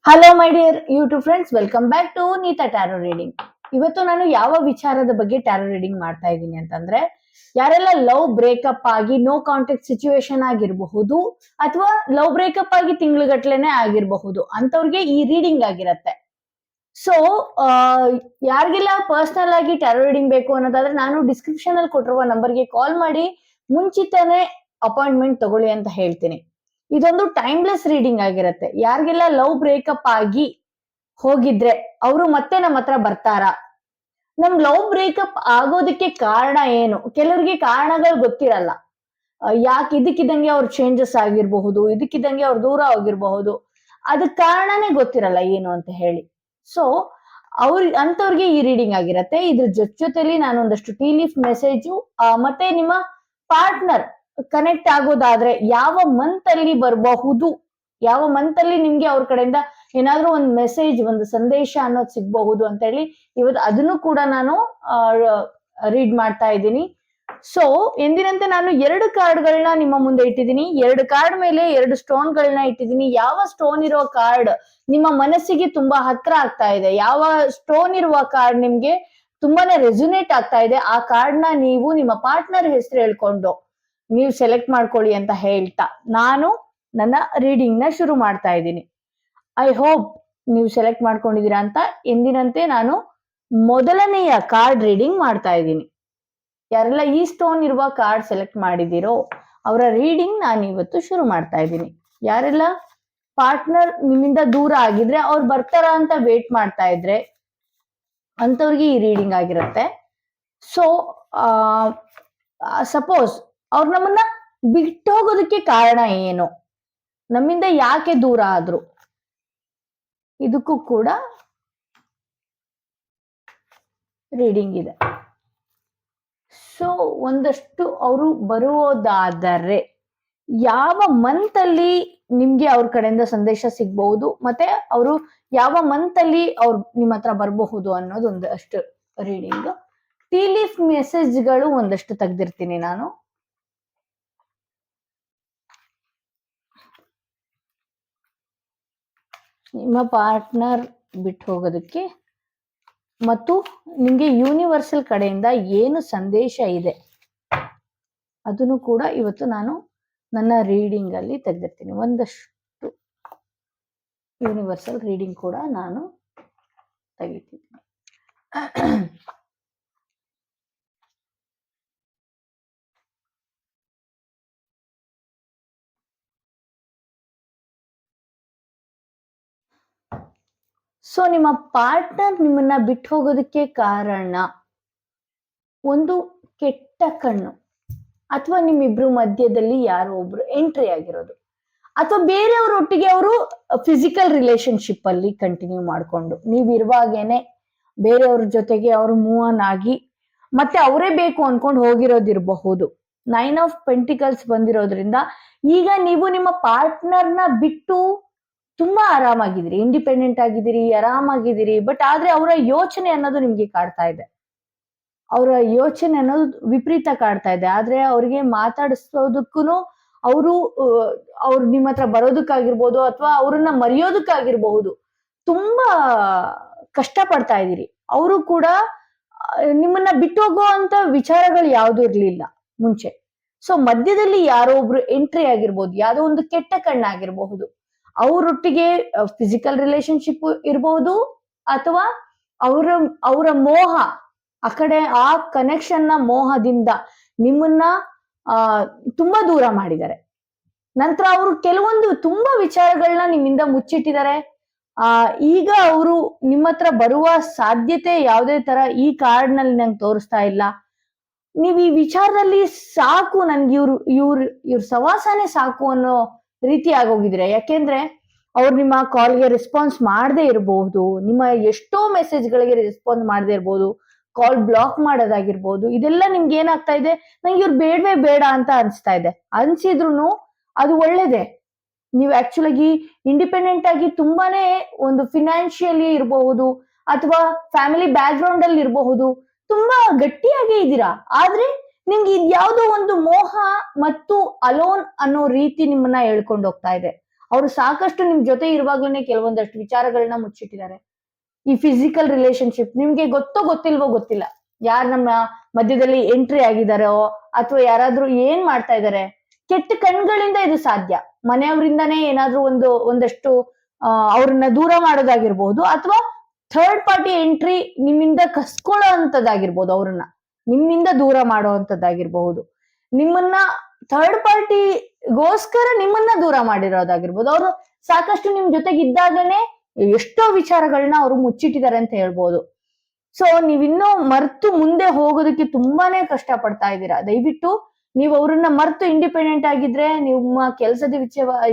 Hello my dear YouTube friends, welcome back to Neeta tarot reading. ಇವತ್ತು ನಾನು ಯಾವ ವಿಚಾರದ ಬಗ್ಗೆ ಟ್ಯಾರೋ ರೀಡಿಂಗ್ ಮಾಡ್ತಾ ಇದ್ದೀನಿ ಅಂತಂದ್ರೆ, ಯಾರೆಲ್ಲ ಲವ್ ಬ್ರೇಕಪ್ ಆಗಿ ನೋ ಕಾಂಟ್ಯಾಕ್ಟ್ ಸಿಚುವೇಶನ್ ಆಗಿರಬಹುದು ಅಥವಾ ಲವ್ ಬ್ರೇಕಪ್ ಆಗಿ ತಿಂಗಳುಗಟ್ಲೆನೆ ಆಗಿರಬಹುದು ಅಂತವ್ರಿಗೆ ಈ ರೀಡಿಂಗ್ ಆಗಿರತ್ತೆ. ಸೊ ಯಾರಿಗೆಲ್ಲ ಪರ್ಸನಲ್ ಆಗಿ ಟ್ಯಾರೋ ರೀಡಿಂಗ್ ಬೇಕು ಅನ್ನೋದಾದ್ರೆ ನಾನು ಡಿಸ್ಕ್ರಿಪ್ಷನ್ ಅಲ್ಲಿ ಕೊಟ್ಟಿರುವ ನಂಬರ್ಗೆ ಕಾಲ್ ಮಾಡಿ ಮುಂಚಿತನೇ ಅಪಾಯಿಂಟ್ಮೆಂಟ್ ತಗೊಳ್ಳಿ ಅಂತ ಹೇಳ್ತೀನಿ. ಇದೊಂದು ಟೈಮ್ಲೆಸ್ ರೀಡಿಂಗ್ ಆಗಿರತ್ತೆ. ಯಾರಿಗೆಲ್ಲ ಲವ್ ಬ್ರೇಕಪ್ ಆಗಿ ಹೋಗಿದ್ರೆ ಅವರು ಮತ್ತೆ ನಮ್ಮ ಹತ್ರ ಬರ್ತಾರಾ, ನಮ್ ಲವ್ ಬ್ರೇಕಪ್ ಆಗೋದಕ್ಕೆ ಕಾರಣ ಏನು, ಕೆಲವರಿಗೆ ಕಾರಣಗಳು ಗೊತ್ತಿರಲ್ಲ. ಯಾಕೆ ಇದಕ್ಕಿದ್ದಂಗೆ ಅವ್ರ ಚೇಂಜಸ್ ಆಗಿರಬಹುದು, ಇದಕ್ಕಿದ್ದಂಗೆ ಅವ್ರು ದೂರ ಹೋಗಿರಬಹುದು, ಅದಕ್ ಕಾರಣನೇ ಗೊತ್ತಿರಲ್ಲ ಏನು ಅಂತ ಹೇಳಿ. ಸೊ ಅಂತವ್ರಿಗೆ ಈ ರೀಡಿಂಗ್ ಆಗಿರತ್ತೆ. ಇದ್ರ ಜೊತೆಲಿ ನಾನು ಒಂದಷ್ಟು ಟೀ ಲೀಫ್ ಮೆಸೇಜು ಮತ್ತೆ ನಿಮ್ಮ ಪಾರ್ಟ್ನರ್ ಕನೆಕ್ಟ್ ಆಗೋದಾದ್ರೆ ಯಾವ ಮಂತ್ ಅಲ್ಲಿ ಬರಬಹುದು, ಯಾವ ಮಂತ್ ಅಲ್ಲಿ ನಿಮ್ಗೆ ಅವ್ರ ಕಡೆಯಿಂದ ಏನಾದ್ರೂ ಒಂದು ಮೆಸೇಜ್, ಒಂದು ಸಂದೇಶ ಅನ್ನೋದು ಸಿಗಬಹುದು ಅಂತ ಹೇಳಿ ಇವತ್ತು ಅದನ್ನು ಕೂಡ ನಾನು ರೀಡ್ ಮಾಡ್ತಾ ಇದ್ದೀನಿ. ಸೊ ಎಂದಿನಂತೆ ನಾನು 2 ಕಾರ್ಡ್ಗಳನ್ನ ನಿಮ್ಮ ಮುಂದೆ ಇಟ್ಟಿದ್ದೀನಿ. 2 ಕಾರ್ಡ್ ಮೇಲೆ 2 ಸ್ಟೋನ್ ಗಳನ್ನ ಇಟ್ಟಿದ್ದೀನಿ. ಯಾವ ಸ್ಟೋನ್ ಇರೋ ಕಾರ್ಡ್ ನಿಮ್ಮ ಮನಸ್ಸಿಗೆ ತುಂಬಾ ಹತ್ರ ಆಗ್ತಾ ಇದೆ, ಯಾವ ಸ್ಟೋನ್ ಇರುವ ಕಾರ್ಡ್ ನಿಮ್ಗೆ ತುಂಬಾನೇ ರೆಸೊನೇಟ್ ಆಗ್ತಾ ಇದೆ, ಆ ಕಾರ್ಡ್ ನ ನೀವು ನಿಮ್ಮ ಪಾರ್ಟ್ನರ್ ಹೆಸರು ಹೇಳ್ಕೊಂಡು ನೀವು ಸೆಲೆಕ್ಟ್ ಮಾಡ್ಕೊಳ್ಳಿ ಅಂತ ಹೇಳ್ತಾ ನಾನು ನನ್ನ ರೀಡಿಂಗ್ ನ ಶುರು ಮಾಡ್ತಾ ಇದ್ದೀನಿ. ಐ ಹೋಪ್ ನೀವು ಸೆಲೆಕ್ಟ್ ಮಾಡ್ಕೊಂಡಿದ್ದೀರಾ ಅಂತ. ಎಂದಿನಂತೆ ನಾನು ಮೊದಲನೆಯ ಕಾರ್ಡ್ ರೀಡಿಂಗ್ ಮಾಡ್ತಾ ಇದ್ದೀನಿ. ಯಾರೆಲ್ಲ ಈ ಸ್ಟೋನ್ ಇರುವ ಕಾರ್ಡ್ ಸೆಲೆಕ್ಟ್ ಮಾಡಿದಿರೋ ಅವರ ರೀಡಿಂಗ್ ನಾನು ಇವತ್ತು ಶುರು ಮಾಡ್ತಾ ಇದ್ದೀನಿ. ಯಾರೆಲ್ಲ ಪಾರ್ಟ್ನರ್ ನಿಮ್ಮಿಂದ ದೂರ ಆಗಿದ್ರೆ ಅವ್ರು ಬರ್ತಾರ ಅಂತ ವೇಟ್ ಮಾಡ್ತಾ ಇದ್ರೆ ಅಂತವ್ರಿಗೆ ಈ ರೀಡಿಂಗ್ ಆಗಿರುತ್ತೆ. ಸೊ ಸಪೋಸ್ ಅವ್ರು ನಮ್ಮನ್ನ ಬಿಟ್ಟು ಹೋಗೋದಕ್ಕೆ ಕಾರಣ ಏನು, ನಮ್ಮಿಂದ ಯಾಕೆ ದೂರ ಆದ್ರು, ಇದಕ್ಕೂ ಕೂಡ ರೀಡಿಂಗ್ ಇದೆ. ಸೊ ಒಂದಷ್ಟು ಅವರು ಬರುವುದಾದರೆ ಯಾವ ಮಂತ್ ಅಲ್ಲಿ ನಿಮ್ಗೆ ಅವ್ರ ಕಡೆಯಿಂದ ಸಂದೇಶ ಸಿಗ್ಬಹುದು, ಮತ್ತೆ ಅವರು ಯಾವ ಮಂತ್ ಅಲ್ಲಿ ಅವ್ರು ನಿಮ್ಮ ಹತ್ರ ಬರಬಹುದು ಅನ್ನೋದು ಒಂದಷ್ಟು ರೀಡಿಂಗ್. ಟೀ ಲೀಫ್ ಮೆಸೇಜ್ಗಳು ಒಂದಷ್ಟು ತೆಗ್ದಿರ್ತೀನಿ ನಾನು. ನಿಮ್ಮ ಪಾರ್ಟ್ನರ್ ಬಿಟ್ಟು ಹೋಗೋದಕ್ಕೆ ಮತ್ತು ನಿಮ್ಗೆ ಯೂನಿವರ್ಸಲ್ ಕಡೆಯಿಂದ ಏನು ಸಂದೇಶ ಇದೆ ಅದನ್ನು ಕೂಡ ಇವತ್ತು ನಾನು ನನ್ನ ರೀಡಿಂಗ್ ಅಲ್ಲಿ ತೆಗೆದಿರ್ತೀನಿ. ಒಂದಷ್ಟು ಯೂನಿವರ್ಸಲ್ ರೀಡಿಂಗ್ ಕೂಡ ನಾನು ತೆಗಿತೀನಿ. ಸೊ ನಿಮ್ಮ ಪಾರ್ಟ್ನರ್ ನಿಮ್ಮನ್ನ ಬಿಟ್ಟು ಹೋಗೋದಕ್ಕೆ ಕಾರಣ ಒಂದು ಕೆಟ್ಟ ಕಣ್ಣು, ಅಥವಾ ನಿಮ್ಮಿಬ್ರು ಮಧ್ಯದಲ್ಲಿ ಯಾರೋ ಒಬ್ರು ಎಂಟ್ರಿ ಆಗಿರೋದು, ಅಥವಾ ಬೇರೆಯವ್ರೊಟ್ಟಿಗೆ ಅವರು ಫಿಸಿಕಲ್ ರಿಲೇಶನ್ಶಿಪ್ ಅಲ್ಲಿ ಕಂಟಿನ್ಯೂ ಮಾಡ್ಕೊಂಡು ನೀವಿರುವಾಗೇನೆ ಬೇರೆಯವ್ರ ಜೊತೆಗೆ ಅವ್ರು ಮೂವ್ ಆನ್ ಆಗಿ ಮತ್ತೆ ಅವರೇ ಬೇಕು ಅನ್ಕೊಂಡು ಹೋಗಿರೋದಿರಬಹುದು. 9 ಆಫ್ ಪೆಂಟಿಕಲ್ಸ್ ಬಂದಿರೋದ್ರಿಂದ ಈಗ ನೀವು ನಿಮ್ಮ ಪಾರ್ಟ್ನರ್ನ ಬಿಟ್ಟು ತುಂಬಾ ಆರಾಮಾಗಿದ್ದೀರಿ, ಇಂಡಿಪೆಂಡೆಂಟ್ ಆಗಿದ್ದೀರಿ, ಆರಾಮಾಗಿದ್ದೀರಿ. ಬಟ್ ಆದ್ರೆ ಅವರ ಯೋಚನೆ ಅನ್ನೋದು ನಿಮ್ಗೆ ಕಾಡ್ತಾ ಇದೆ, ಅವರ ಯೋಚನೆ ಅನ್ನೋದು ವಿಪರೀತ ಕಾಡ್ತಾ ಇದೆ. ಆದ್ರೆ ಅವ್ರಿಗೆ ಮಾತಾಡಿಸೋದಕ್ಕೂ ಅವರು ಅವ್ರು ನಿಮ್ಮ ಹತ್ರ ಬರೋದಕ್ಕಾಗಿರ್ಬೋದು ಅಥವಾ ಅವ್ರನ್ನ ಮರೆಯೋದಕ್ಕಾಗಿರ್ಬಹುದು ತುಂಬಾ ಕಷ್ಟ ಪಡ್ತಾ ಇದ್ದೀರಿ. ಅವರು ಕೂಡ ನಿಮ್ಮನ್ನ ಬಿಟ್ಟು ಹೋಗೋ ಅಂತ ವಿಚಾರಗಳು ಯಾವ್ದು ಇರ್ಲಿಲ್ಲ ಮುಂಚೆ. ಸೊ ಮಧ್ಯದಲ್ಲಿ ಯಾರೋ ಒಬ್ರು ಎಂಟ್ರಿ ಆಗಿರ್ಬೋದು, ಯಾವ್ದೋ ಒಂದು ಕೆಟ್ಟ ಕಣ್ಣಾಗಿರ್ಬಹುದು, ಅವರೊಟ್ಟಿಗೆ ಫಿಸಿಕಲ್ ರಿಲೇಶನ್ಶಿಪ್ ಇರಬಹುದು, ಅಥವಾ ಅವರ ಮೋಹ, ಆ ಕಡೆ ಆ ಕನೆಕ್ಷನ್ ನ ಮೋಹದಿಂದ ನಿಮ್ಮನ್ನ ತುಂಬಾ ದೂರ ಮಾಡಿದ್ದಾರೆ. ನಂತರ ಅವರು ಕೆಲವೊಂದು ತುಂಬಾ ವಿಚಾರಗಳನ್ನ ನಿಮ್ಮಿಂದ ಮುಚ್ಚಿಟ್ಟಿದ್ದಾರೆ. ಈಗ ಅವರು ನಿಮ್ಮ ಹತ್ರ ಬರುವ ಸಾಧ್ಯತೆ ಯಾವುದೇ ತರ ಈ ಕಾರ್ಡ್ ನಲ್ಲಿ ನಂಗೆ ತೋರಿಸ್ತಾ ಇಲ್ಲ. ನೀವ್ ಈ ವಿಚಾರದಲ್ಲಿ ಸಾಕು, ನನ್ಗೆ ಇವ್ರ ಸವಾಸನೆ ಸಾಕು ಅನ್ನೋ ರೀತಿ ಆಗೋಗಿದ್ರೆ. ಯಾಕೆಂದ್ರೆ ಅವ್ರು ನಿಮ್ಮ ಕಾಲ್ಗೆ ರೆಸ್ಪಾನ್ಸ್ ಮಾಡದೇ ಇರಬಹುದು, ನಿಮ್ಮ ಎಷ್ಟೋ ಮೆಸೇಜ್ಗಳಿಗೆ ರೆಸ್ಪಾನ್ಸ್ ಮಾಡದೇ ಇರ್ಬೋದು, ಕಾಲ್ ಬ್ಲಾಕ್ ಮಾಡೋದಾಗಿರ್ಬೋದು. ಇದೆಲ್ಲ ನಿಮ್ಗೆ ಏನಾಗ್ತಾ ಇದೆ, ನಂಗೆ ಇವ್ರು ಬೇಡವೇ ಬೇಡ ಅಂತ ಅನ್ಸ್ತಾ ಇದೆ. ಅನ್ಸಿದ್ರು ಅದು ಒಳ್ಳೇದೇ. ನೀವು ಆಕ್ಚುಲಾಗಿ ಇಂಡಿಪೆಂಡೆಂಟ್ ಆಗಿ ತುಂಬಾನೇ ಒಂದು ಫಿನಾನ್ಷಿಯಲಿ ಇರಬಹುದು ಅಥವಾ ಫ್ಯಾಮಿಲಿ ಬ್ಯಾಕ್ ಗ್ರೌಂಡ್ ಅಲ್ಲಿ ಇರಬಹುದು, ತುಂಬಾ ಗಟ್ಟಿಯಾಗಿ ಇದ್ದೀರಾ. ಆದ್ರೆ ನಿಮ್ಗೆ ಇದ್ಯಾವುದೋ ಒಂದು ಮೋಹ ಮತ್ತು ಅಲೋನ್ ಅನ್ನೋ ರೀತಿ ನಿಮ್ಮನ್ನ ಹೇಳ್ಕೊಂಡು ಹೋಗ್ತಾ ಇದೆ. ಅವರು ಸಾಕಷ್ಟು ನಿಮ್ ಜೊತೆ ಇರುವಾಗ್ಲೇ ಕೆಲವೊಂದಷ್ಟು ವಿಚಾರಗಳನ್ನ ಮುಚ್ಚಿಟ್ಟಿದ್ದಾರೆ. ಈ ಫಿಸಿಕಲ್ ರಿಲೇಶನ್ಶಿಪ್ ನಿಮ್ಗೆ ಗೊತ್ತೋ ಗೊತ್ತಿಲ್ವೋ ಗೊತ್ತಿಲ್ಲ, ಯಾರು ನಮ್ಮ ಮಧ್ಯದಲ್ಲಿ ಎಂಟ್ರಿ ಆಗಿದಾರೋ ಅಥವಾ ಯಾರಾದ್ರೂ ಏನ್ ಮಾಡ್ತಾ ಇದಾರೆ, ಕೆಟ್ಟ ಕಣ್ಗಳಿಂದ ಇದು ಸಾಧ್ಯ. ಮನೆಯವರಿಂದಾನೇ ಏನಾದ್ರೂ ಒಂದಷ್ಟು ಅವ್ರನ್ನ ದೂರ ಮಾಡೋದಾಗಿರ್ಬಹುದು, ಅಥವಾ ಥರ್ಡ್ ಪಾರ್ಟಿ ಎಂಟ್ರಿ ನಿಮ್ಮಿಂದ ಕಸ್ಕೊಳ್ಳೋ ಅಂತದ್ದಾಗಿರ್ಬೋದು, ಅವ್ರನ್ನ ನಿಮ್ಮಿಂದ ದೂರ ಮಾಡೋ ಅಂತದ್ದಾಗಿರ್ಬಹುದು, ನಿಮ್ಮನ್ನ ಥರ್ಡ್ ಪಾರ್ಟಿಗೋಸ್ಕರ ನಿಮ್ಮನ್ನ ದೂರ ಮಾಡಿರೋದಾಗಿರ್ಬೋದು. ಅವರು ಸಾಕಷ್ಟು ನಿಮ್ ಜೊತೆಗೆ ಇದ್ದಾಗನೇ ಎಷ್ಟೋ ವಿಚಾರಗಳನ್ನ ಅವರು ಮುಚ್ಚಿಟ್ಟಿದ್ದಾರೆ ಅಂತ ಹೇಳ್ಬೋದು. ಸೊ ನೀವಿನ್ನೂ ಮರ್ತು ಮುಂದೆ ಹೋಗೋದಕ್ಕೆ ತುಂಬಾನೇ ಕಷ್ಟ ಪಡ್ತಾ ಇದ್ದೀರಾ. ದಯವಿಟ್ಟು ನೀವು ಅವ್ರನ್ನ ಮರ್ತು ಇಂಡಿಪೆಂಡೆಂಟ್ ಆಗಿದ್ರೆ, ನಿಮ್ಮ ಕೆಲಸದ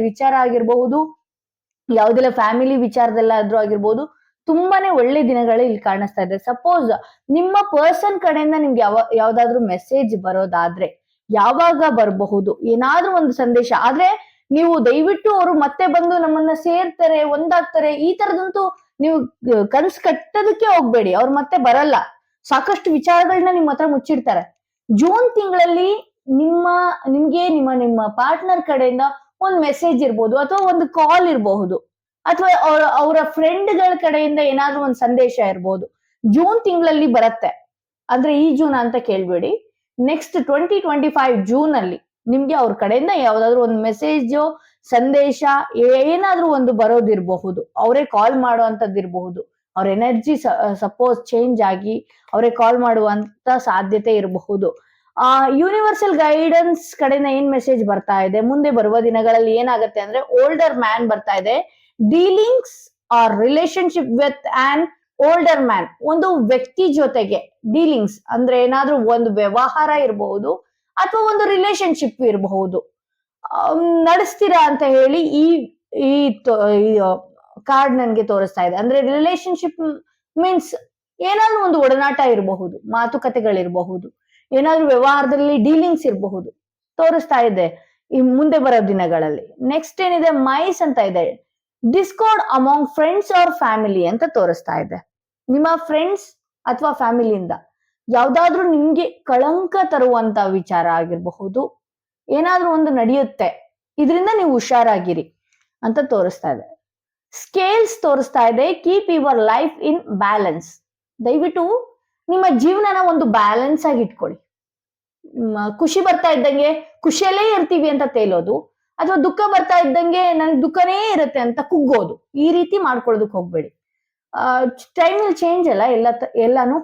ವಿಚಾರ ಆಗಿರ್ಬಹುದು, ಯಾವ್ದೆಲ್ಲ ಫ್ಯಾಮಿಲಿ ವಿಚಾರದಲ್ಲಾದ್ರೂ ಆಗಿರ್ಬೋದು, ತುಂಬಾನೇ ಒಳ್ಳೆ ದಿನಗಳು ಇಲ್ಲಿ ಕಾಣಿಸ್ತಾ ಇದೆ. ಸಪೋಸ್ ನಿಮ್ಮ ಪರ್ಸನ್ ಕಡೆಯಿಂದ ನಿಮ್ಗೆ ಯಾವ್ದಾದ್ರು ಮೆಸೇಜ್ ಬರೋದಾದ್ರೆ ಯಾವಾಗ ಬರಬಹುದು, ಏನಾದ್ರೂ ಒಂದು ಸಂದೇಶ ಆದ್ರೆ ನೀವು ದಯವಿಟ್ಟು ಅವರು ಮತ್ತೆ ಬಂದು ನಮ್ಮನ್ನ ಸೇರ್ತಾರೆ, ಒಂದಾಗ್ತಾರೆ, ಈ ತರದಂತೂ ನೀವು ಕನ್ಸ್ ಕಟ್ಟೋದಕ್ಕೆ ಹೋಗ್ಬೇಡಿ. ಅವ್ರು ಮತ್ತೆ ಬರಲ್ಲ. ಸಾಕಷ್ಟು ವಿಚಾರಗಳನ್ನ ನಿಮ್ಮ ಹತ್ರ ಮುಚ್ಚಿಡ್ತಾರೆ. ಜೂನ್ ತಿಂಗಳಲ್ಲಿ ನಿಮ್ಗೆ ನಿಮ್ಮ ಪಾರ್ಟ್ನರ್ ಕಡೆಯಿಂದ ಒಂದು ಮೆಸೇಜ್ ಇರ್ಬೋದು, ಅಥವಾ ಒಂದು ಕಾಲ್ ಇರಬಹುದು, ಅಥವಾ ಅವರ ಫ್ರೆಂಡ್ಗಳ ಕಡೆಯಿಂದ ಏನಾದ್ರೂ ಒಂದು ಸಂದೇಶ ಇರ್ಬೋದು. ಜೂನ್ ತಿಂಗಳಲ್ಲಿ ಬರುತ್ತೆ. ಅಂದ್ರೆ ಈ ಜೂನ್ ಅಂತ ಕೇಳ್ಬೇಡಿ, ನೆಕ್ಸ್ಟ್ 2025 ಜೂನ್ ಅಲ್ಲಿ ನಿಮ್ಗೆ ಅವ್ರ ಕಡೆಯಿಂದ ಯಾವ್ದಾದ್ರು ಒಂದು ಮೆಸೇಜ್, ಸಂದೇಶ ಏನಾದ್ರೂ ಒಂದು ಬರೋದಿರಬಹುದು. ಅವರೇ ಕಾಲ್ ಮಾಡುವಂತದ್ದಿರಬಹುದು. ಅವ್ರ ಎನರ್ಜಿ ಸಪೋಸ್ ಚೇಂಜ್ ಆಗಿ ಅವರೇ ಕಾಲ್ ಮಾಡುವಂತ ಸಾಧ್ಯತೆ ಇರಬಹುದು. ಯೂನಿವರ್ಸಲ್ ಗೈಡೆನ್ಸ್ ಕಡೆಯಿಂದ ಏನ್ ಮೆಸೇಜ್ ಬರ್ತಾ ಇದೆ, ಮುಂದೆ ಬರುವ ದಿನಗಳಲ್ಲಿ ಏನಾಗುತ್ತೆ ಅಂದ್ರೆ, ಓಲ್ಡರ್ ಮ್ಯಾನ್ ಬರ್ತಾ ಇದೆ. Dealings or relationship with an older man, ಒಂದು ವ್ಯಕ್ತಿ ಜೊತೆಗೆ ಡೀಲಿಂಗ್ಸ್ ಅಂದ್ರೆ ಏನಾದ್ರೂ ಒಂದು ವ್ಯವಹಾರ ಇರಬಹುದು, ಅಥವಾ ಒಂದು ರಿಲೇಶನ್ಶಿಪ್ ಇರಬಹುದು, ನಡೆಸ್ತೀರಾ ಅಂತ ಹೇಳಿ ಈ ಕಾರ್ಡ್ ನನ್ಗೆ ತೋರಿಸ್ತಾ ಇದೆ. ಅಂದ್ರೆ ರಿಲೇಶನ್ಶಿಪ್ ಮೀನ್ಸ್ ಏನಾದ್ರೂ ಒಂದು ಒಡನಾಟ ಇರಬಹುದು, ಮಾತುಕತೆಗಳಿರಬಹುದು, ಏನಾದ್ರೂ ವ್ಯವಹಾರದಲ್ಲಿ ಡೀಲಿಂಗ್ಸ್ ಇರಬಹುದು, ತೋರಿಸ್ತಾ ಇದೆ ಈ ಮುಂದೆ ಬರೋ ದಿನಗಳಲ್ಲಿ. ನೆಕ್ಸ್ಟ್ ಏನಿದೆ, ಮೈಸ್ ಅಂತ ಇದೆ. Discord among friends or family ಅಂತ ತೋರಿಸ್ತಾ ಇದೆ. ನಿಮ್ಮ ಫ್ರೆಂಡ್ಸ್ ಅಥವಾ ಫ್ಯಾಮಿಲಿಯಿಂದ ಯಾವ್ದಾದ್ರೂ ನಿಮ್ಗೆ ಕಳಂಕ ತರುವಂತ ವಿಚಾರ ಆಗಿರಬಹುದು, ಏನಾದ್ರೂ ಒಂದು ನಡೆಯುತ್ತೆ, ಇದರಿಂದ ನೀವು ಹುಷಾರಾಗಿರಿ ಅಂತ ತೋರಿಸ್ತಾ ಇದೆ. ಸ್ಕೇಲ್ಸ್ ತೋರಿಸ್ತಾ ಇದೆ. Keep your life in balance. ದಯವಿಟ್ಟು ನಿಮ್ಮ ಜೀವನನ ಒಂದು ಬ್ಯಾಲೆನ್ಸ್ ಆಗಿ ಇಟ್ಕೊಳ್ಳಿ. ಖುಷಿ ಬರ್ತಾ ಇದ್ದಂಗೆ ಖುಷಿಯಲ್ಲೇ ಇರ್ತೀವಿ ಅಂತ ತೇಲೋದು, ಅಥವಾ ದುಃಖ ಬರ್ತಾ ಇದ್ದಂಗೆ ನನ್ಗೆ ದುಃಖನೇ ಇರುತ್ತೆ ಅಂತ ಕುಗ್ಗೋದು, ಈ ರೀತಿ ಮಾಡ್ಕೊಳ್ಳೋದಕ್ಕೆ ಹೋಗ್ಬೇಡಿ. ಟೈಮ್ ಚೇಂಜ್ ಅಲ್ಲ ಎಲ್ಲಾನು.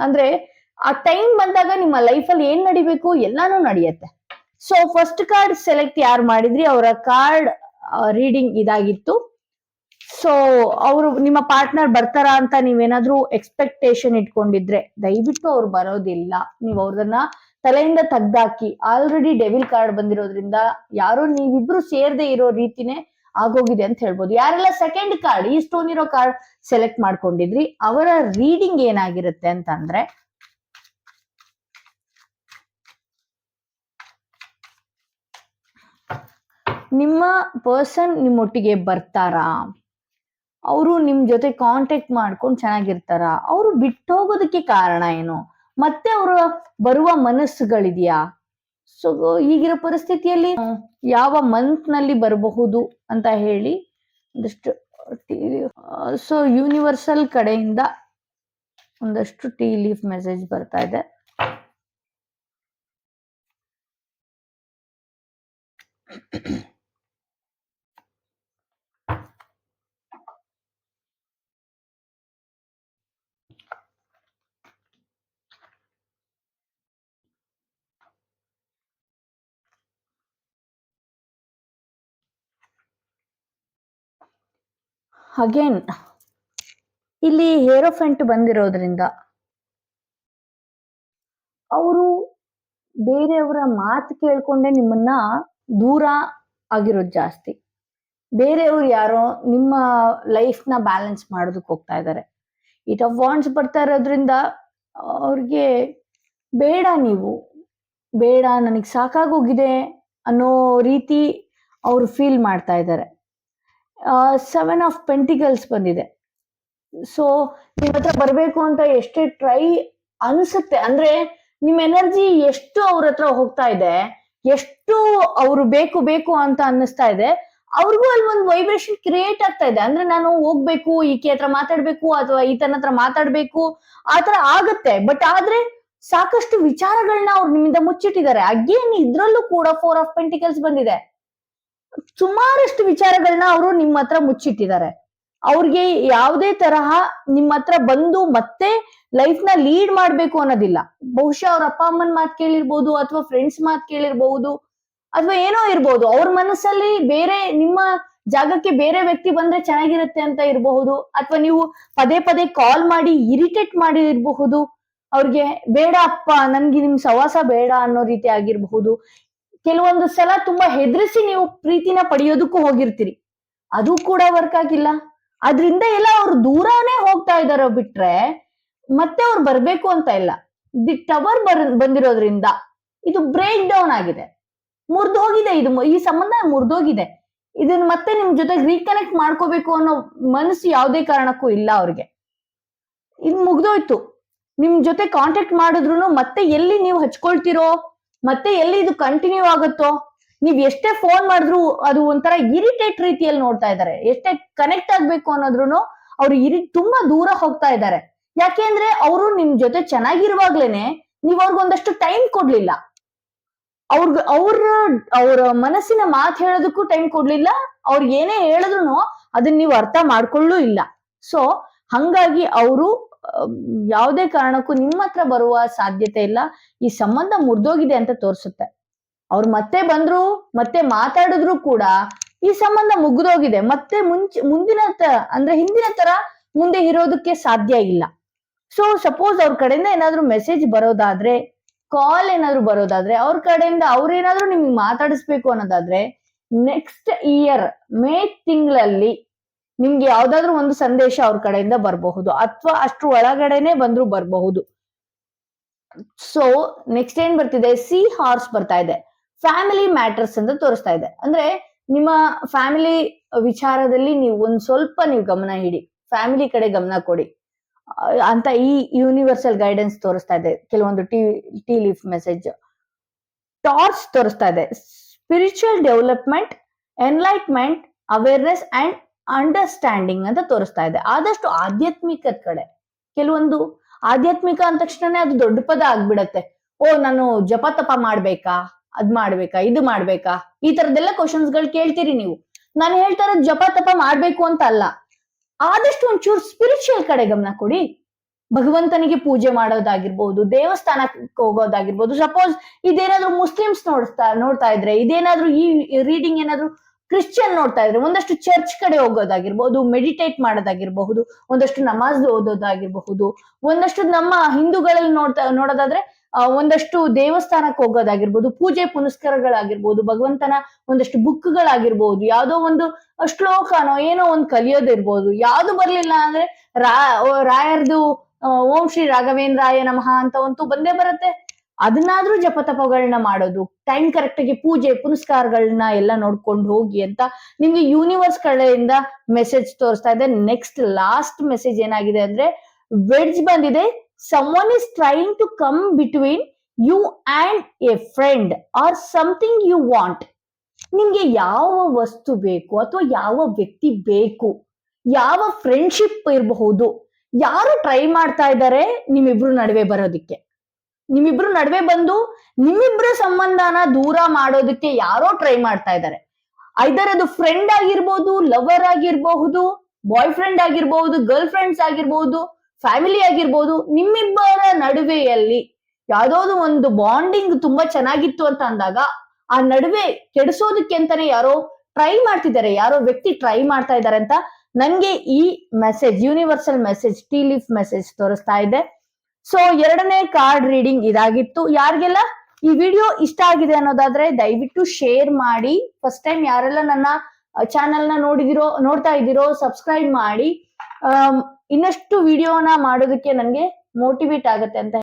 ಅಂದ್ರೆ ಆ ಟೈಮ್ ಬಂದಾಗ ನಿಮ್ಮ ಲೈಫಲ್ಲಿ ಏನ್ ನಡಿಬೇಕು ಎಲ್ಲಾನು ನಡೆಯುತ್ತೆ. ಸೊ ಫಸ್ಟ್ ಕಾರ್ಡ್ ಸೆಲೆಕ್ಟ್ ಯಾರು ಮಾಡಿದ್ರಿ, ಅವರ ಕಾರ್ಡ್ ರೀಡಿಂಗ್ ಇದಾಗಿತ್ತು. ಸೊ ಅವರು ನಿಮ್ಮ ಪಾರ್ಟ್ನರ್ ಬರ್ತಾರಾ ಅಂತ ನೀವೇನಾದ್ರೂ ಎಕ್ಸ್ಪೆಕ್ಟೇಷನ್ ಇಟ್ಕೊಂಡಿದ್ರೆ ದಯವಿಟ್ಟು ಅವ್ರು ಬರೋದಿಲ್ಲ. ನೀವು ಅವ್ರನ್ನ ತಲೆಯಿಂದ ತೆಗ್ದಾಕಿ. ಆಲ್ರೆಡಿ ಡೆವಿಲ್ ಕಾರ್ಡ್ ಬಂದಿರೋದ್ರಿಂದ ಯಾರೋ ನೀವಿಬ್ರು ಸೇರ್ದೆ ಇರೋ ರೀತಿನೇ ಆಗೋಗಿದೆ ಅಂತ ಹೇಳ್ಬೋದು. ಯಾರೆಲ್ಲ ಸೆಕೆಂಡ್ ಕಾರ್ಡ್, ಈ ಸ್ಟೋನ್ ಇರೋ ಕಾರ್ಡ್ ಸೆಲೆಕ್ಟ್ ಮಾಡ್ಕೊಂಡಿದ್ರಿ, ಅವರ ರೀಡಿಂಗ್ ಏನಾಗಿರುತ್ತೆ ಅಂತ ಅಂದ್ರೆ, ನಿಮ್ಮ ಪರ್ಸನ್ ನಿಮ್ಮೊಟ್ಟಿಗೆ ಬರ್ತಾರಾ, ಅವರು ನಿಮ್ ಜೊತೆ ಕಾಂಟ್ಯಾಕ್ಟ್ ಮಾಡ್ಕೊಂಡು ಚೆನ್ನಾಗಿರ್ತಾರ, ಅವರು ಬಿಟ್ಟೋಗೋದಕ್ಕೆ ಕಾರಣ ಏನು, ಮತ್ತೆ ಅವರು ಬರುವ ಮನಸ್ಸುಗಳಿದೆಯಾ, ಸೊ ಈಗಿರೋ ಪರಿಸ್ಥಿತಿಯಲ್ಲಿ ಯಾವ ಮಂತ್ ನಲ್ಲಿ ಬರಬಹುದು ಅಂತ ಹೇಳಿ ಒಂದಷ್ಟು ಸೊ ಯೂನಿವರ್ಸಲ್ ಕಡೆಯಿಂದ ಒಂದಷ್ಟು ಟೀ ಲೀಫ್ ಮೆಸೇಜ್ ಬರ್ತಾ ಇದೆ. ಅಗೇನ್ ಇಲ್ಲಿ ಹೇರೋಫೆಂಟ್ ಬಂದಿರೋದ್ರಿಂದ ಅವರು ಬೇರೆಯವರ ಮಾತು ಕೇಳ್ಕೊಂಡೆ ನಿಮ್ಮನ್ನ ದೂರ ಆಗಿರೋದು ಜಾಸ್ತಿ. ಬೇರೆಯವ್ರು ಯಾರೋ ನಿಮ್ಮ ಲೈಫ್ ನ ಬ್ಯಾಲೆನ್ಸ್ ಮಾಡೋದಕ್ಕೆ ಹೋಗ್ತಾ ಇದ್ದಾರೆ. ಇಟ್ ಆಫ್ ವಾಂಡ್ಸ್ ಬರ್ತಾ ಇರೋದ್ರಿಂದ ಅವ್ರಿಗೆ ಬೇಡ, ನೀವು ಬೇಡ, ನನಗೆ ಸಾಕಾಗೋಗಿದೆ ಅನ್ನೋ ರೀತಿ ಅವರು ಫೀಲ್ ಮಾಡ್ತಾ ಇದ್ದಾರೆ. 7 ಆಫ್ ಪೆಂಟಿಕಲ್ಸ್ ಬಂದಿದೆ. ಸೊ ನಿಮ್ಮ ಹತ್ರ ಬರ್ಬೇಕು ಅಂತ ಎಷ್ಟೇ ಟ್ರೈ ಅನ್ಸುತ್ತೆ, ಅಂದ್ರೆ ನಿಮ್ ಎನರ್ಜಿ ಎಷ್ಟು ಅವ್ರ ಹತ್ರ ಹೋಗ್ತಾ ಇದೆ, ಎಷ್ಟು ಅವರು ಬೇಕು ಬೇಕು ಅಂತ ಅನ್ನಿಸ್ತಾ ಇದೆ, ಅವ್ರಿಗೂ ಅಲ್ಲಿ ಒಂದು ವೈಬ್ರೇಷನ್ ಕ್ರಿಯೇಟ್ ಆಗ್ತಾ ಇದೆ. ಅಂದ್ರೆ ನಾನು ಹೋಗ್ಬೇಕು, ಈಕೆ ಹತ್ರ ಮಾತಾಡ್ಬೇಕು ಅಥವಾ ಈತನ ಹತ್ರ ಮಾತಾಡ್ಬೇಕು, ಆತರ ಆಗತ್ತೆ. ಬಟ್ ಆದ್ರೆ ಸಾಕಷ್ಟು ವಿಚಾರಗಳನ್ನ ಅವ್ರು ನಿಮ್ಮಿಂದ ಮುಚ್ಚಿಟ್ಟಿದ್ದಾರೆ. ಅಗೇನ್ ಇದ್ರಲ್ಲೂ ಕೂಡ 4 ಆಫ್ ಪೆಂಟಿಕಲ್ಸ್ ಬಂದಿದೆ. ಸುಮಾರಷ್ಟು ವಿಚಾರಗಳನ್ನ ಅವರು ನಿಮ್ಮ ಹತ್ರ ಮುಚ್ಚಿಟ್ಟಿದ್ದಾರೆ. ಅವ್ರಿಗೆ ಯಾವುದೇ ತರಹ ನಿಮ್ಮ ಹತ್ರ ಬಂದು ಮತ್ತೆ ಲೈಫ್ ನ ಲೀಡ್ ಮಾಡ್ಬೇಕು ಅನ್ನೋದಿಲ್ಲ. ಬಹುಶಃ ಅವ್ರ ಅಪ್ಪ ಅಮ್ಮನ ಮಾತು ಕೇಳಿರ್ಬೋದು, ಅಥವಾ ಫ್ರೆಂಡ್ಸ್ ಮಾತು ಕೇಳಿರ್ಬಹುದು, ಅಥವಾ ಏನೋ ಇರ್ಬೋದು. ಅವ್ರ ಮನಸ್ಸಲ್ಲಿ ಬೇರೆ ನಿಮ್ಮ ಜಾಗಕ್ಕೆ ಬೇರೆ ವ್ಯಕ್ತಿ ಬಂದ್ರೆ ಚೆನ್ನಾಗಿರುತ್ತೆ ಅಂತ ಇರಬಹುದು, ಅಥವಾ ನೀವು ಪದೇ ಪದೇ ಕಾಲ್ ಮಾಡಿ ಇರಿಟೇಟ್ ಮಾಡಿ ಇರಬಹುದು. ಅವ್ರಿಗೆ ಬೇಡ ಅಪ್ಪ, ನನ್ಗೆ ನಿಮ್ ಸವಾಸ ಬೇಡ ಅನ್ನೋ ರೀತಿ ಆಗಿರಬಹುದು. ಕೆಲವೊಂದು ಸಲ ತುಂಬಾ ಹೆದರಿಸಿ ನೀವು ಪ್ರೀತಿನ ಪಡೆಯೋದಕ್ಕೂ ಹೋಗಿರ್ತೀರಿ, ಅದು ಕೂಡ ವರ್ಕ್ ಆಗಿಲ್ಲ. ಅದ್ರಿಂದ ಎಲ್ಲ ಅವ್ರು ದೂರನೇ ಹೋಗ್ತಾ ಇದಾರೋ ಬಿಟ್ರೆ ಮತ್ತೆ ಅವ್ರು ಬರ್ಬೇಕು ಅಂತ ಇಲ್ಲ. ದಿ ಟವರ್ ಬಂದಿರೋದ್ರಿಂದ ಇದು ಬ್ರೇಕ್ ಡೌನ್ ಆಗಿದೆ, ಮುರಿದು ಹೋಗಿದೆ. ಈ ಸಂಬಂಧ ಮುರಿದೋಗಿದೆ. ಇದನ್ನ ಮತ್ತೆ ನಿಮ್ ಜೊತೆಗೆ ರೀಕನೆಕ್ಟ್ ಮಾಡ್ಕೋಬೇಕು ಅನ್ನೋ ಮನಸ್ಸು ಯಾವುದೇ ಕಾರಣಕ್ಕೂ ಇಲ್ಲ ಅವ್ರಿಗೆ. ಇದು ಮುಗ್ದೋಯ್ತು. ನಿಮ್ ಜೊತೆ ಕಾಂಟ್ಯಾಕ್ಟ್ ಮಾಡಿದ್ರು ಮತ್ತೆ ಎಲ್ಲಿ ನೀವು ಹಚ್ಕೊಳ್ತಿರೋ, ಮತ್ತೆ ಎಲ್ಲಿ ಇದು ಕಂಟಿನ್ಯೂ ಆಗುತ್ತೋ, ನೀವ್ ಎಷ್ಟೇ ಫೋನ್ ಮಾಡಿದ್ರು ಅದು ಒಂಥರ ಇರಿಟೇಟ್ ರೀತಿಯಲ್ಲಿ ನೋಡ್ತಾ ಇದ್ದಾರೆ. ಎಷ್ಟೇ ಕನೆಕ್ಟ್ ಆಗ್ಬೇಕು ಅನ್ನೋದ್ರು ಅವ್ರು ತುಂಬಾ ದೂರ ಹೋಗ್ತಾ ಇದ್ದಾರೆ. ಯಾಕೆಂದ್ರೆ ಅವರು ನಿಮ್ ಜೊತೆ ಚೆನ್ನಾಗಿರುವಾಗ್ಲೇನೆ ನೀವ್ ಅವ್ರಿಗೊಂದಷ್ಟು ಟೈಮ್ ಕೊಡ್ಲಿಲ್ಲ. ಅವ್ರ ಮನಸ್ಸಿನ ಮಾತು ಹೇಳೋದಕ್ಕೂ ಟೈಮ್ ಕೊಡ್ಲಿಲ್ಲ. ಅವ್ರಿಗೆ ಏನೇ ಹೇಳಿದ್ರು ಅದನ್ನ ನೀವು ಅರ್ಥ ಮಾಡ್ಕೊಳ್ಳೂ ಇಲ್ಲ. ಸೊ ಹಂಗಾಗಿ ಅವರು ಯಾವುದೇ ಕಾರಣಕ್ಕೂ ನಿಮ್ಮ ಹತ್ರ ಬರುವ ಸಾಧ್ಯತೆ ಇಲ್ಲ. ಈ ಸಂಬಂಧ ಮುರಿದೋಗಿದೆ ಅಂತ ತೋರಿಸುತ್ತೆ. ಅವ್ರು ಮತ್ತೆ ಬಂದ್ರು, ಮತ್ತೆ ಮಾತಾಡಿದ್ರು ಕೂಡ ಈ ಸಂಬಂಧ ಮುಗಿದೋಗಿದೆ. ಮತ್ತೆ ಮುಂದಿನ ಅಂದ್ರೆ ಹಿಂದಿನ ತರ ಮುಂದೆ ಇರೋದಕ್ಕೆ ಸಾಧ್ಯ ಇಲ್ಲ. ಸೊ ಸಪೋಸ್ ಅವ್ರ ಕಡೆಯಿಂದ ಏನಾದ್ರು ಮೆಸೇಜ್ ಬರೋದಾದ್ರೆ, ಕಾಲ್ ಏನಾದ್ರು ಬರೋದಾದ್ರೆ, ಅವ್ರ ಕಡೆಯಿಂದ ಅವ್ರೇನಾದ್ರು ನಿಮ್ಗೆ ಮಾತಾಡಿಸ್ಬೇಕು ಅನ್ನೋದಾದ್ರೆ ನೆಕ್ಸ್ಟ್ ಇಯರ್ ಮೇ ತಿಂಗಳಲ್ಲಿ ನಿಮ್ಗೆ ಯಾವ್ದಾದ್ರು ಒಂದು ಸಂದೇಶ ಅವ್ರ ಕಡೆಯಿಂದ ಬರಬಹುದು, ಅಥವಾ ಅಷ್ಟ್ರ ಒಳಗಡೆನೆ ಬಂದ್ರು ಬರಬಹುದು. ಸೊ ನೆಕ್ಸ್ಟ್ ಏನ್ ಬರ್ತಿದೆ, ಸಿ ಹಾರ್ಸ್ ಬರ್ತಾ ಇದೆ. ಫ್ಯಾಮಿಲಿ ಮ್ಯಾಟರ್ಸ್ ಅಂತ ತೋರಿಸ್ತಾ ಇದೆ. ಅಂದ್ರೆ ನಿಮ್ಮ ಫ್ಯಾಮಿಲಿ ವಿಚಾರದಲ್ಲಿ ನೀವು ಒಂದ್ ಸ್ವಲ್ಪ ನೀವು ಗಮನ ಇಡಿ, ಫ್ಯಾಮಿಲಿ ಕಡೆ ಗಮನ ಕೊಡಿ ಅಂತ ಈ ಯೂನಿವರ್ಸಲ್ ಗೈಡೆನ್ಸ್ ತೋರಿಸ್ತಾ ಇದೆ. ಕೆಲವೊಂದು ಟೀ ಲೀಫ್ ಮೆಸೇಜ್. ಟಾರ್ಚ್ ತೋರಿಸ್ತಾ ಇದೆ. Spiritual development, enlightenment, awareness and understanding ಅಂತ ತೋರಿಸ್ತಾ ಇದೆ. ಆದಷ್ಟು ಆಧ್ಯಾತ್ಮಿಕದ ಕಡೆ. ಕೆಲವೊಂದು ಆಧ್ಯಾತ್ಮಿಕ ಅಂದ ತಕ್ಷಣನೇ ಅದು ದೊಡ್ಡ ಪದ ಆಗ್ಬಿಡತ್ತೆ. ನಾನು ಜಪ ತಪ ಮಾಡ್ಬೇಕಾ, ಅದ್ ಮಾಡ್ಬೇಕಾ, ಇದು ಮಾಡ್ಬೇಕಾ, ಈ ತರದೆಲ್ಲ ಕ್ವಶನ್ಸ್ ಗಳು ಕೇಳ್ತೀರಿ ನೀವು. ನಾನು ಹೇಳ್ತಾ ಇರೋದು ಜಪ ತಪ ಮಾಡ್ಬೇಕು ಅಂತ ಅಲ್ಲ. ಆದಷ್ಟು ಒಂಚೂರು ಸ್ಪಿರಿಚುವಲ್ ಕಡೆ ಗಮನ ಕೊಡಿ. ಭಗವಂತನಿಗೆ ಪೂಜೆ ಮಾಡೋದಾಗಿರ್ಬೋದು, ದೇವಸ್ಥಾನಕ್ಕೆ ಹೋಗೋದಾಗಿರ್ಬೋದು. ಸಪೋಸ್ ಇದೇನಾದ್ರೂ ಮುಸ್ಲಿಮ್ಸ್ ನೋಡ್ತಾ ಇದ್ರೆ, ಇದೇನಾದ್ರೂ ಈ ರೀಡಿಂಗ್ ಏನಾದ್ರೂ ಕ್ರಿಶ್ಚಿಯನ್ ನೋಡ್ತಾ ಇದ್ರೆ, ಒಂದಷ್ಟು ಚರ್ಚ್ ಕಡೆ ಹೋಗೋದಾಗಿರ್ಬಹುದು, ಮೆಡಿಟೇಟ್ ಮಾಡೋದಾಗಿರ್ಬಹುದು, ಒಂದಷ್ಟು ನಮಾಜ್ ಓದೋದಾಗಿರ್ಬಹುದು, ಒಂದಷ್ಟು ನಮ್ಮ ಹಿಂದೂಗಳಲ್ಲಿ ನೋಡೋದಾದ್ರೆ ಒಂದಷ್ಟು ದೇವಸ್ಥಾನಕ್ಕೆ ಹೋಗೋದಾಗಿರ್ಬೋದು, ಪೂಜೆ ಪುನಸ್ಕಾರಗಳಾಗಿರ್ಬೋದು, ಭಗವಂತನ ಒಂದಷ್ಟು ಬುಕ್ಗಳಾಗಿರ್ಬೋದು, ಯಾವ್ದೋ ಒಂದು ಶ್ಲೋಕನೋ ಏನೋ ಒಂದು ಕಲಿಯೋದಿರ್ಬೋದು. ಯಾವ್ದು ಬರ್ಲಿಲ್ಲ ಅಂದ್ರೆ ರಾಯರ್ದು ಓಂ ಶ್ರೀ ರಾಘವೇಂದ್ರಾಯ ನಮಃ ಅಂತ ಒಂದು ಬಂದೇ ಬರುತ್ತೆ. ಅದನ್ನಾದ್ರೂ ಜಪತಪಗಳನ್ನ ಮಾಡೋದು, ಟೈಮ್ ಕರೆಕ್ಟ್ ಆಗಿ ಪೂಜೆ ಪುನಸ್ಕಾರಗಳನ್ನ ಎಲ್ಲ ನೋಡ್ಕೊಂಡು ಹೋಗಿ ಅಂತ ನಿಮ್ಗೆ ಯೂನಿವರ್ಸ್ ಕಡೆಯಿಂದ ಮೆಸೇಜ್ ತೋರಿಸ್ತಾ ಇದೆ. ನೆಕ್ಸ್ಟ್ ಲಾಸ್ಟ್ ಮೆಸೇಜ್ ಏನಾಗಿದೆ ಅಂದ್ರೆ ವೆಡ್ಜ್ ಬಂದಿದೆ. someone is trying to come between you and a friend or something you want. ನಿಮ್ಗೆ ಯಾವ ವಸ್ತು ಬೇಕು ಅಥವಾ ಯಾವ ವ್ಯಕ್ತಿ ಬೇಕು, ಯಾವ ಫ್ರೆಂಡ್ಶಿಪ್ ಇರಬಹುದು, ಯಾರು ಟ್ರೈ ಮಾಡ್ತಾ ಇದ್ದಾರೆ ನಿಮ್ಮಿಬ್ರು ನಡುವೆ ಬರೋದಿಕ್ಕೆ. ನಿಮ್ಮಿಬ್ರು ನಡುವೆ ಬಂದು ನಿಮ್ಮಿಬ್ರ ಸಂಬಂಧನ ದೂರ ಮಾಡೋದಕ್ಕೆ ಯಾರೋ ಟ್ರೈ ಮಾಡ್ತಾ ಇದ್ದಾರೆ. ಐದರ್ ಅದು ಫ್ರೆಂಡ್ ಆಗಿರ್ಬೋದು, ಲವರ್ ಆಗಿರ್ಬಹುದು, ಬಾಯ್ ಫ್ರೆಂಡ್ ಆಗಿರ್ಬಹುದು, ಗರ್ಲ್ ಫ್ರೆಂಡ್ಸ್ ಆಗಿರ್ಬಹುದು, ಫ್ಯಾಮಿಲಿ ಆಗಿರ್ಬೋದು. ನಿಮ್ಮಿಬ್ಬರ ನಡುವೆಯಲ್ಲಿ ಯಾವ್ದಾದ್ರು ಒಂದು ಬಾಂಡಿಂಗ್ ತುಂಬಾ ಚೆನ್ನಾಗಿತ್ತು ಅಂತ ಅಂದಾಗ ಆ ನಡುವೆ ಕೆಡಿಸೋದಕ್ಕೆ ಅಂತಾನೆ ಯಾರೋ ಟ್ರೈ ಮಾಡ್ತಿದ್ದಾರೆ, ಯಾರೋ ವ್ಯಕ್ತಿ ಟ್ರೈ ಮಾಡ್ತಾ ಇದ್ದಾರೆ ಅಂತ ನನ್ಗೆ ಈ message, universal message, tea leaf message ತೋರಿಸ್ತಾ ಇದೆ. ಸೊ 2ನೇ ಕಾರ್ಡ್ ರೀಡಿಂಗ್ ಇದಾಗಿತ್ತು. ಯಾರಿಗೆಲ್ಲ ಈ ವಿಡಿಯೋ ಇಷ್ಟ ಆಗಿದೆ ಅನ್ನೋದಾದ್ರೆ ದಯವಿಟ್ಟು ಶೇರ್ ಮಾಡಿ. ಫಸ್ಟ್ ಟೈಮ್ ಯಾರೆಲ್ಲ ನನ್ನ ಚಾನೆಲ್ ನ ನೋಡ್ತಾ ಇದ್ದೀರೋ ಸಬ್ಸ್ಕ್ರೈಬ್ ಮಾಡಿ. ಇನ್ನಷ್ಟು ವಿಡಿಯೋನ ಮಾಡೋದಕ್ಕೆ ನನ್ಗೆ ಮೋಟಿವೇಟ್ ಆಗುತ್ತೆ ಅಂತ